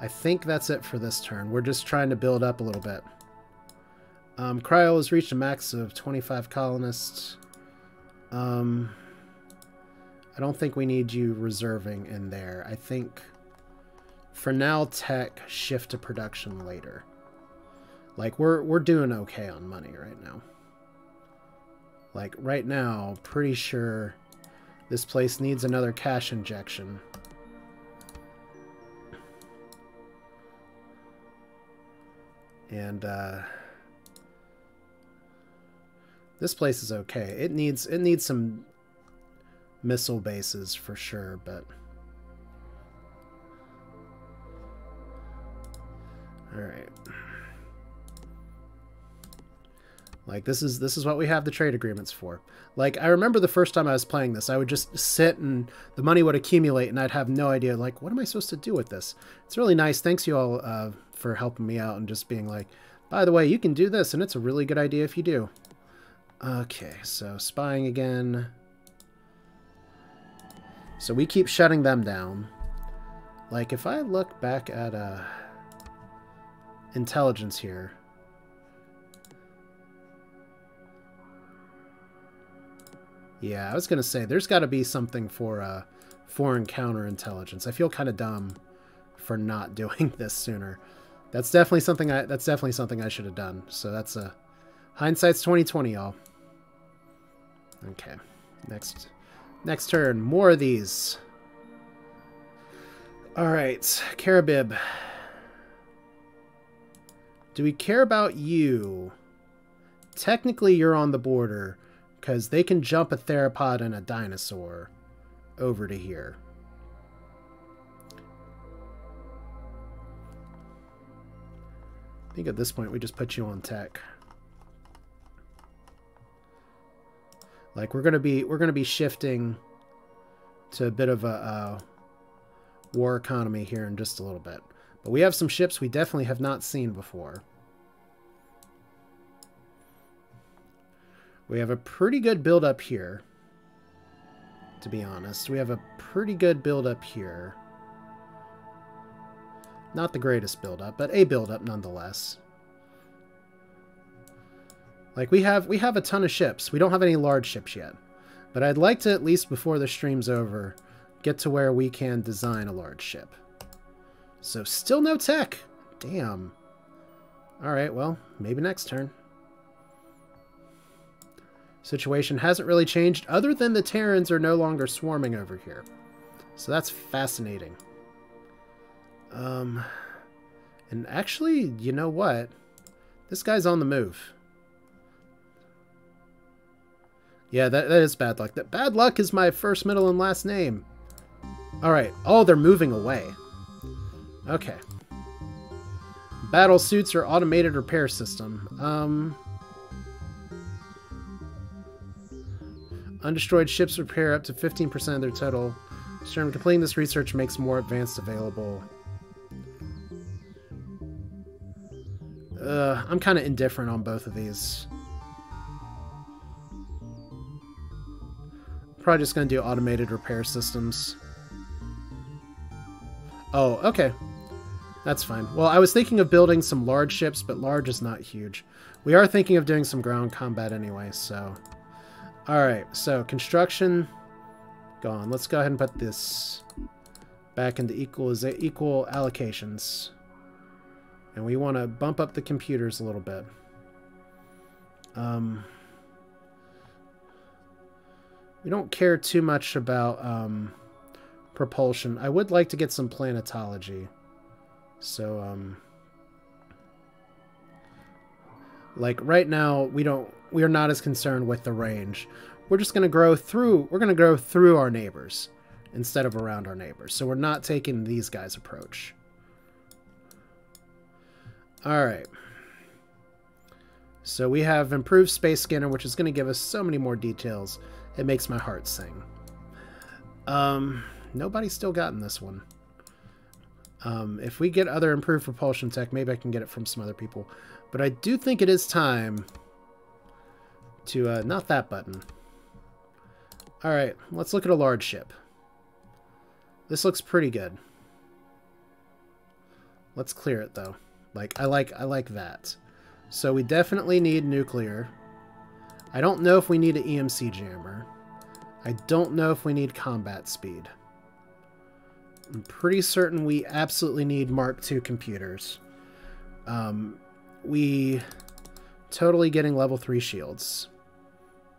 I think that's it for this turn. We're just trying to build up a little bit. Cryo has reached a max of 25 colonists. I don't think we need you reserving in there. I think for now, tech, shift to production later. Like, we're doing okay on money right now. Like, right now, pretty sure this place needs another cash injection. And, this place is okay. It needs some missile bases for sure, but all right. Like, this is what we have the trade agreements for. Like, I remember the first time I was playing this, I would just sit and the money would accumulate and I'd have no idea, like, what am I supposed to do with this? It's really nice. Thanks you all for helping me out and just being like, by the way, you can do this and it's a really good idea if you do. Okay, so spying again. So we keep shutting them down. Like, if I look back at intelligence here. Yeah, I was going to say, there's got to be something for foreign counterintelligence. I feel kind of dumb for not doing this sooner. That's definitely something I should have done. So that's a hindsight's 2020, y'all. Okay. Next turn. More of these. Alright. Carabib. Do we care about you? Technically, you're on the border, because they can jump a theropod and a dinosaur over to here. I think at this point, we just put you on tech. Like, we're gonna be shifting to a bit of a war economy here in just a little bit. But we have some ships we definitely have not seen before. We have a pretty good build up here, to be honest. We have a pretty good build up here. Not the greatest build up, but a build up nonetheless. Like, we have a ton of ships. We don't have any large ships yet. But I'd like to, at least before the stream's over, get to where we can design a large ship. So, still no tech. Damn. Alright, well, maybe next turn. Situation hasn't really changed, other than the Terrans are no longer swarming over here. So that's fascinating. And actually, you know what? This guy's on the move. Yeah, that is bad luck. That bad luck is my first, middle, and last name. Alright. Oh, they're moving away. Okay. Battle suits or automated repair system. Undestroyed ships repair up to 15% of their total. Completing this research makes more advanced available. I'm kind of indifferent on both of these. Probably just going to do automated repair systems. Oh, okay. That's fine. Well, I was thinking of building some large ships, but large is not huge. We are thinking of doing some ground combat anyway, so... Alright, so construction gone. Let's go ahead and put this back into equal allocations. And we want to bump up the computers a little bit. We don't care too much about propulsion. I would like to get some planetology. So, like right now, we are not as concerned with the range. We're just going to grow through, our neighbors instead of around our neighbors. So we're not taking these guys' approach. Alright. So we have improved space scanner, which is going to give us so many more details. It makes my heart sing. Nobody's still gotten this one. If we get other improved propulsion tech, maybe I can get it from some other people. But I do think it is time to, not that button. Alright, let's look at a large ship. This looks pretty good. Let's clear it, though. Like, I like that. So we definitely need nuclear. I don't know if we need an EMC jammer. I don't know if we need combat speed. I'm pretty certain we absolutely need Mark II computers. We totally getting level 3 shields.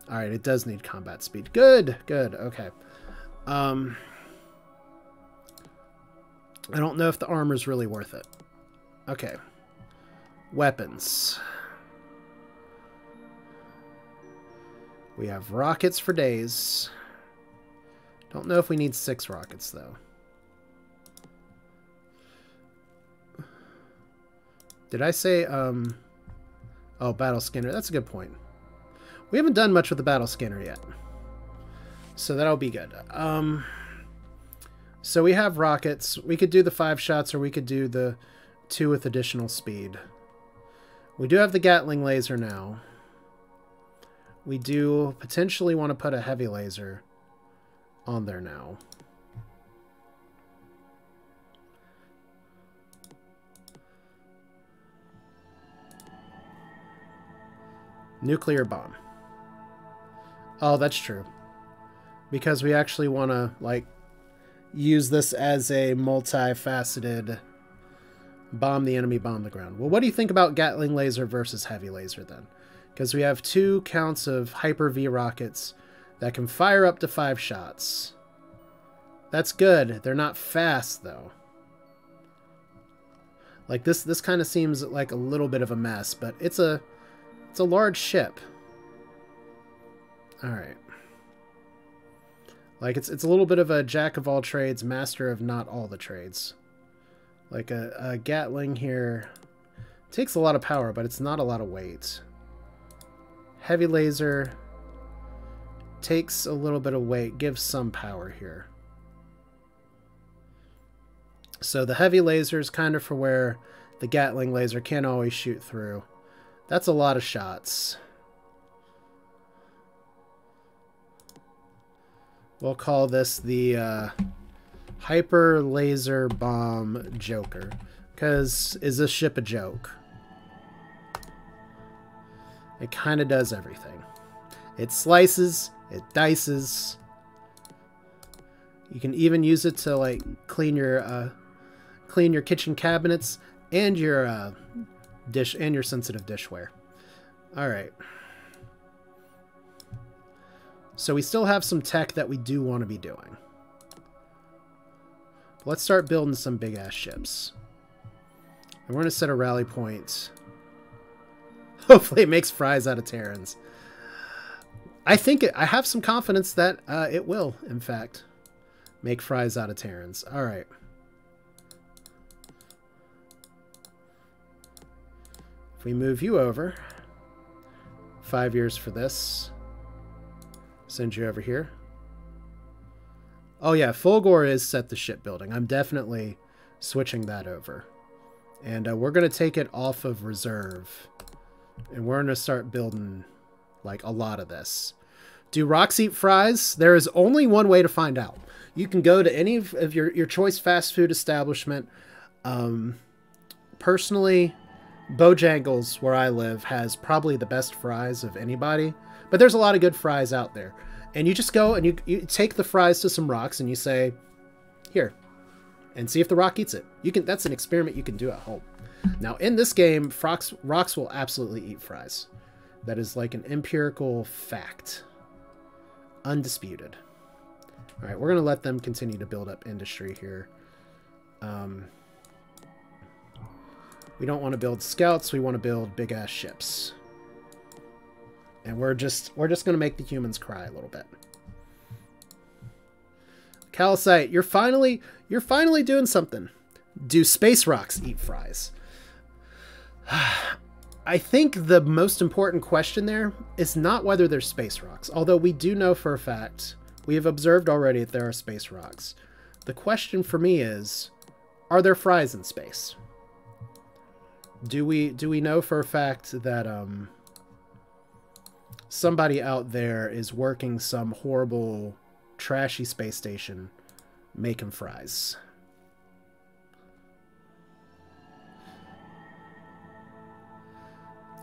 Alright, it does need combat speed. Good, good, okay. I don't know if the armor's really worth it. Okay. Weapons. We have rockets for days. Don't know if we need 6 rockets, though. Did I say, oh, battle scanner. That's a good point. We haven't done much with the battle scanner yet. So that'll be good. So we have rockets. We could do the 5 shots, or we could do the 2 with additional speed. We do have the Gatling laser now. We do potentially want to put a heavy laser on there now. Nuclear bomb. Oh, that's true. Because we actually want to, like, use this as a multifaceted Bomb the enemy, bomb the ground. Well, what do you think about Gatling laser versus heavy laser then? Because we have 2 counts of Hyper-V rockets that can fire up to 5 shots. That's good. They're not fast, though. Like, this kind of seems like a little bit of a mess, but it's a large ship. Alright. Like, it's a little bit of a jack of all trades, master of not all the trades. Like, a Gatling here takes a lot of power, but it's not a lot of weight. Heavy laser takes a little bit of weight, gives some power here. So the heavy laser is kind of for where the Gatling laser can't always shoot through. That's a lot of shots. We'll call this the Hyper Laser Bomb Joker. Because is this ship a joke? It kind of does everything. It slices, it dices. You can even use it to like clean your kitchen cabinets and your dish and your sensitive dishware. All right. So we still have some tech that we do want to be doing. Let's start building some big ass ships. And we're going to set a rally point. Hopefully it makes fries out of Terrans. I have some confidence that it will, in fact, make fries out of Terrans. All right. If we move you over, 5 years for this. Send you over here. Oh yeah, Fulgore is set to shipbuilding. I'm definitely switching that over. And we're going to take it off of reserve. And we're going to start building like a lot of this. Do rocks eat fries? There is only one way to find out. You can go to any of your choice fast food establishment. Personally, Bojangles, where I live, has probably the best fries of anybody. But there's a lot of good fries out there. And you just go and you take the fries to some rocks and you say, here, and see if the rock eats it. That's an experiment you can do at home. Now, in this game, rocks will absolutely eat fries. That is like an empirical fact. Undisputed. All right, we're going to let them continue to build up industry here. We don't want to build scouts. We want to build big-ass ships. And we're just going to make the humans cry a little bit. Calcite, you're finally doing something. Do space rocks eat fries? I think the most important question there is not whether they're space rocks, although we do know for a fact, we have observed already that there are space rocks. The question for me is, are there fries in space? Do we know for a fact that somebody out there is working some horrible, trashy space station making fries?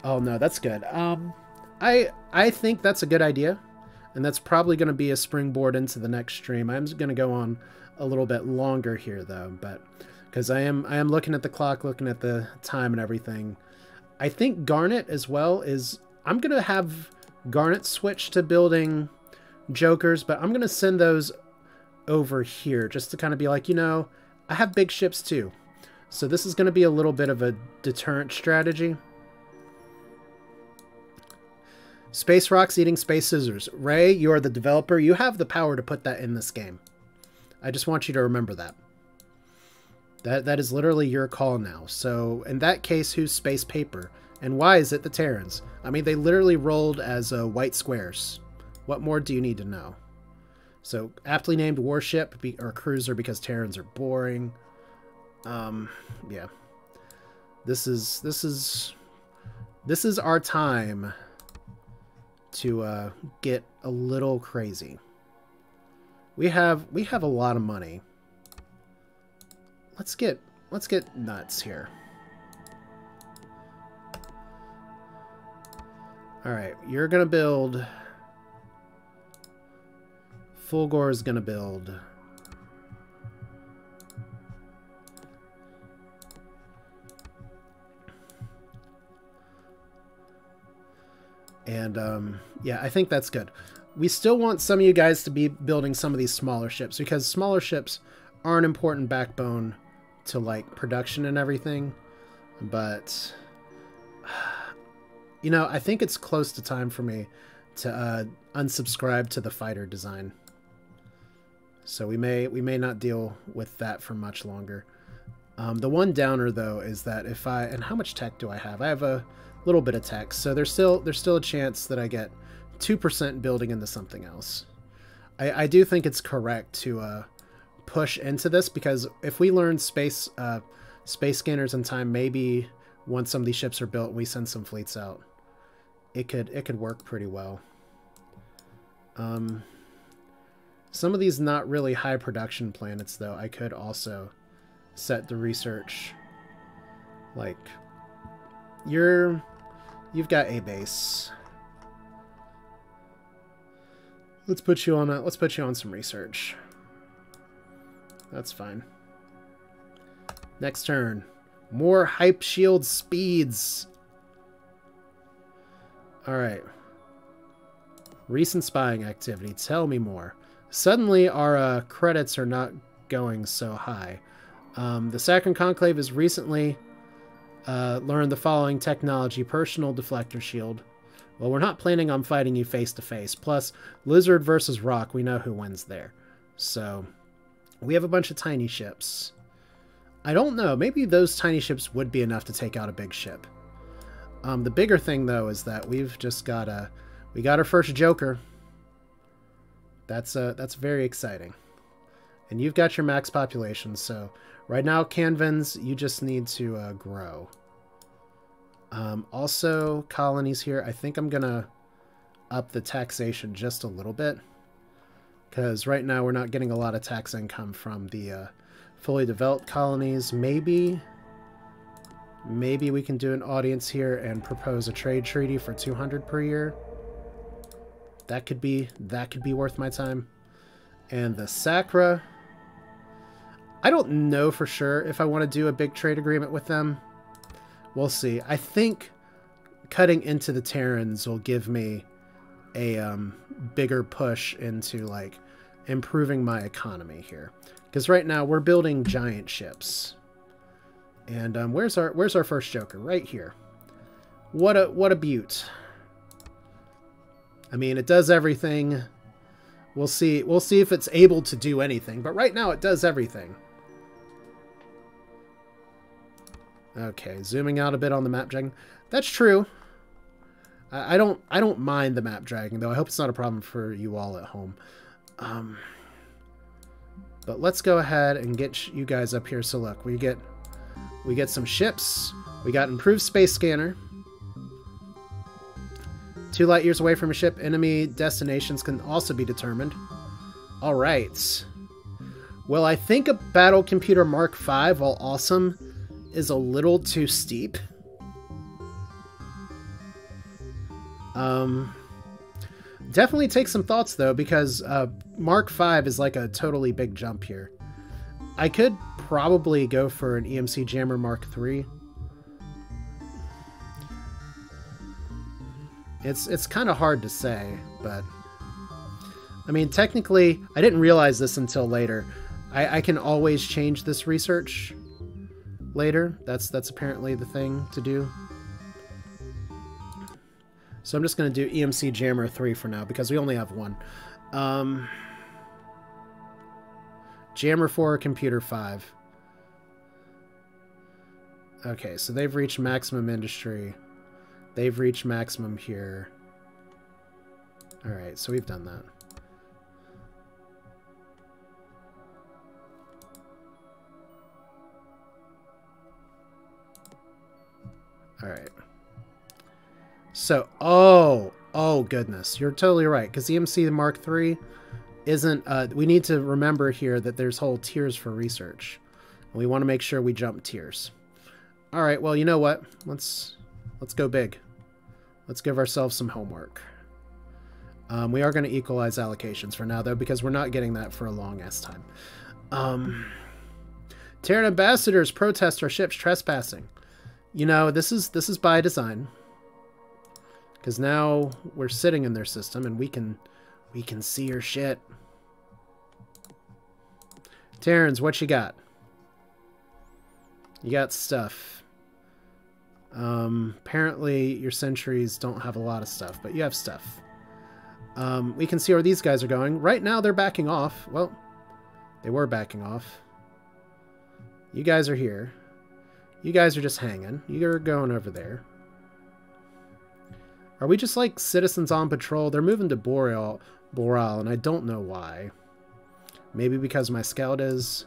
Oh no, that's good. I think that's a good idea, and that's probably going to be a springboard into the next stream. I'm going to go on a little bit longer here though, but because I am looking at the clock, looking at the time and everything. I think Garnet as well is, I'm going to have Garnet switch to building Jokers, but I'm going to send those over here just to kind of be like, you know, I have big ships too. So this is going to be a little bit of a deterrent strategy. Space rocks eating space scissors. Ray, you are the developer. You have the power to put that in this game. I just want you to remember that. That is literally your call now. So in that case, who's space paper? And why is it the Terrans? I mean, they literally rolled as white squares. What more do you need to know? So aptly named warship or cruiser because Terrans are boring. Yeah. This is our time to get a little crazy. We have a lot of money. Let's get nuts here. All right, you're gonna build. Fulgore is gonna build. And yeah, I think that's good. We still want some of you guys to be building some of these smaller ships, because smaller ships are an important backbone to like production and everything. But you know, I think it's close to time for me to unsubscribe to the fighter design. So we may not deal with that for much longer. The one downer though is that if I, and how much tech do I have? I have a little bit of tech, so there's still a chance that I get 2% building into something else. I do think it's correct to push into this, because if we learn space scanners in time, maybe once some of these ships are built, we send some fleets out. It could work pretty well. Some of these not really high production planets though, I could also set the research. Like you've got a base. Let's put you on some research. That's fine. Next turn. More hype shield speeds. Alright. Recent spying activity. Tell me more. Suddenly our credits are not going so high. The Saccharine Conclave has recently learned the following technology. Personal deflector shield. Well, we're not planning on fighting you face to face. Plus, lizard versus rock, we know who wins there. So, we have a bunch of tiny ships. I don't know. Maybe those tiny ships would be enough to take out a big ship. The bigger thing, though, is that we've just got we got our first Joker. That's very exciting. And you've got your max population, so right now, Canvins, you just need to grow. Also, colonies here. I think I'm gonna up the taxation just a little bit, because right now we're not getting a lot of tax income from the fully developed colonies. Maybe we can do an audience here and propose a trade treaty for 200 per year. That could be worth my time. And the Sacra, I don't know for sure if I want to do a big trade agreement with them. We'll see. I think cutting into the Terrans will give me a bigger push into like improving my economy here, because right now we're building giant ships. And where's our first Joker? Right here. What a beaut. I mean, it does everything. We'll see if it's able to do anything, but right now it does everything. Okay, zooming out a bit on the map dragging. That's true. I don't mind the map dragging though. I hope it's not a problem for you all at home. But let's go ahead and get you guys up here. So look, we get some ships. We got improved space scanner. 2 light years away from a ship. Enemy destinations can also be determined. All right. Well, I think a battle computer Mark V, while awesome, is a little too steep. Definitely take some thoughts though, because Mark V is like a totally big jump here. I could probably go for an EMC Jammer Mark III. It's kind of hard to say, but I mean, technically, I didn't realize this until later. I can always change this research later. That's apparently the thing to do. So I'm just going to do EMC Jammer 3 for now, because we only have one. Jammer 4, Computer 5. Okay, so they've reached maximum industry. They've reached maximum here. Alright, so we've done that. Alright. So, oh goodness, you're totally right, because EMC Mark III isn't, we need to remember here that there's whole tiers for research. And we want to make sure we jump tiers. Alright, well, you know what? Let's go big. Let's give ourselves some homework. We are going to equalize allocations for now, though, because we're not getting that for a long-ass time. Terran ambassadors protest our ships trespassing. You know, this is by design. Because now we're sitting in their system and we can see your shit. Terrans, what you got? You got stuff. Apparently your sentries don't have a lot of stuff, but you have stuff. We can see where these guys are going. Right now they're backing off. Well, they were backing off. You guys are here. You guys are just hanging. You're going over there. Are we just like citizens on patrol? They're moving to Boreal, and I don't know why. Maybe because my scout is.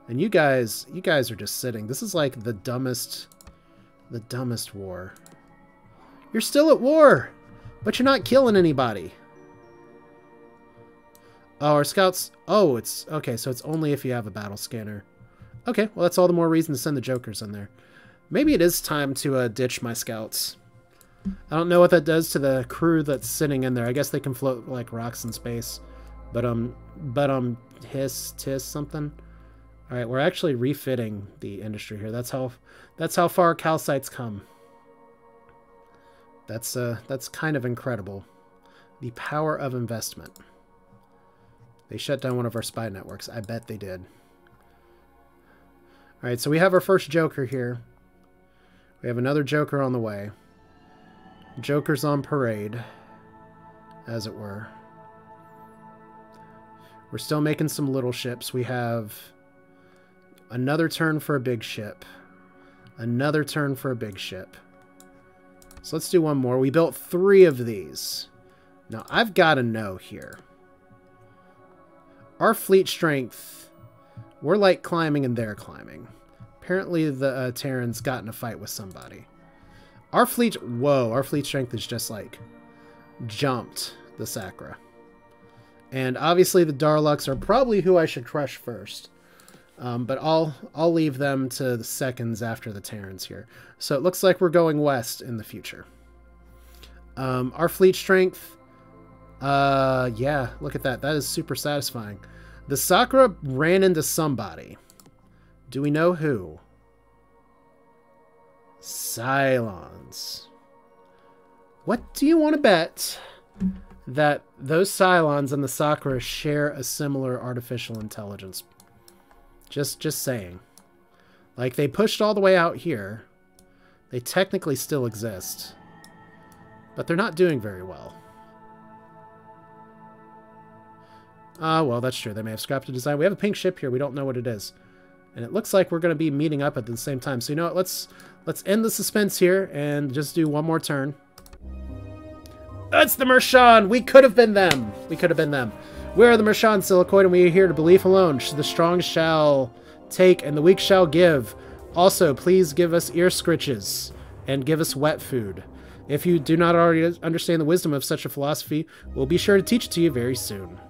And you guys are just sitting. This is like the dumbest war. You're still at war, but you're not killing anybody. Oh, our scouts. Oh, it's okay. So it's only if you have a battle scanner. Okay, well that's all the more reason to send the jokers in there. Maybe it is time to ditch my scouts. I don't know what that does to the crew that's sitting in there. I guess they can float like rocks in space. But hiss something. All right, we're actually refitting the industry here. That's how far calcites come. That's kind of incredible. The power of investment. They shut down one of our spy networks. I bet they did. All right, so we have our first Joker here. We have another Joker on the way. Joker's on parade, as it were. We're still making some little ships. We have another turn for a big ship. Another turn for a big ship. So let's do one more. We built 3 of these. Now, I've got to know here. Our fleet strength, we're like climbing and they're climbing. Apparently the Terrans got in a fight with somebody. Our fleet, whoa, our fleet strength is just like jumped the Sacra. And obviously the Darluks are probably who I should crush first. But I'll leave them to the seconds after the Terrans here. So it looks like we're going west in the future. Our fleet strength, yeah, look at that. That is super satisfying. The Sacra ran into somebody. Do we know who? Cylons. What do you want to bet that those Cylons and the Sacra share a similar artificial intelligence? Just saying. Like, they pushed all the way out here. They technically still exist. But they're not doing very well. Well, that's true. They may have scrapped a design. We have a pink ship here. We don't know what it is. And it looks like we're going to be meeting up at the same time. So, you know what? Let's end the suspense here and just do one more turn. That's the Mershan! We could have been them! We could have been them. We are the Mershan Silicoid, and we are here to belief alone. The strong shall take, and the weak shall give. Also, please give us ear scritches, and give us wet food. If you do not already understand the wisdom of such a philosophy, we'll be sure to teach it to you very soon.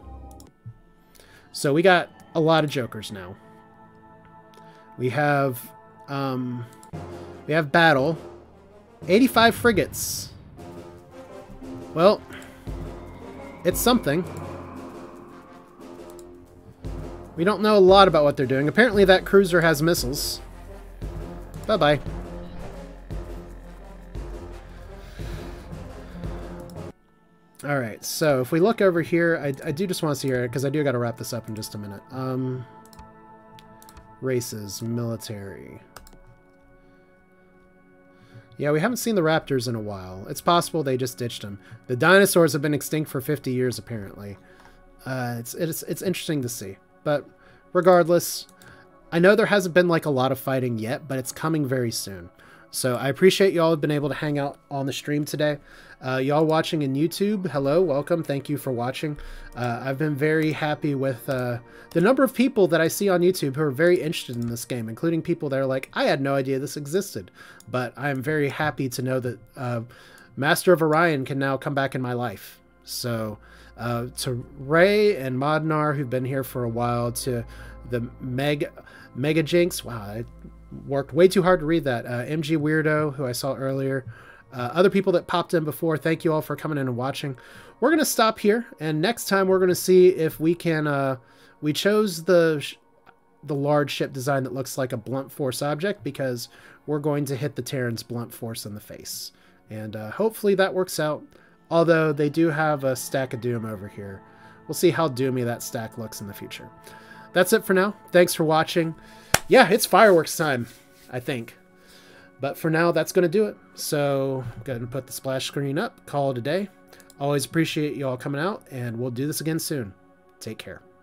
So we got a lot of jokers now. We have battle. 85 frigates. Well, it's something. We don't know a lot about what they're doing. Apparently that cruiser has missiles. Bye-bye. Alright, so if we look over here, I do just want to see here, because I do got to wrap this up in just a minute. Races, military. Yeah, we haven't seen the raptors in a while. It's possible they just ditched them. The dinosaurs have been extinct for 50 years, apparently. It's interesting to see. But regardless, I know there hasn't been like a lot of fighting yet, but it's coming very soon. So I appreciate y'all have been able to hang out on the stream today. Y'all watching in YouTube, hello, welcome, thank you for watching. I've been very happy with the number of people that I see on YouTube who are very interested in this game, including people that are like, I had no idea this existed. But I'm very happy to know that Master of Orion can now come back in my life. So to Ray and Modnar, who've been here for a while, to the Mega Jinx, wow, I worked way too hard to read that. MG Weirdo, who I saw earlier. Other people that popped in before, thank you all for coming in and watching. We're going to stop here, and next time we're going to see if we can... we chose the large ship design that looks like a blunt force object because we're going to hit the Terran's blunt force in the face. And hopefully that works out. Although they do have a stack of doom over here. We'll see how doomy that stack looks in the future. That's it for now. Thanks for watching. Yeah, it's fireworks time, I think. But for now, that's going to do it. So I'm going to put the splash screen up, call it a day. Always appreciate you all coming out, and we'll do this again soon. Take care.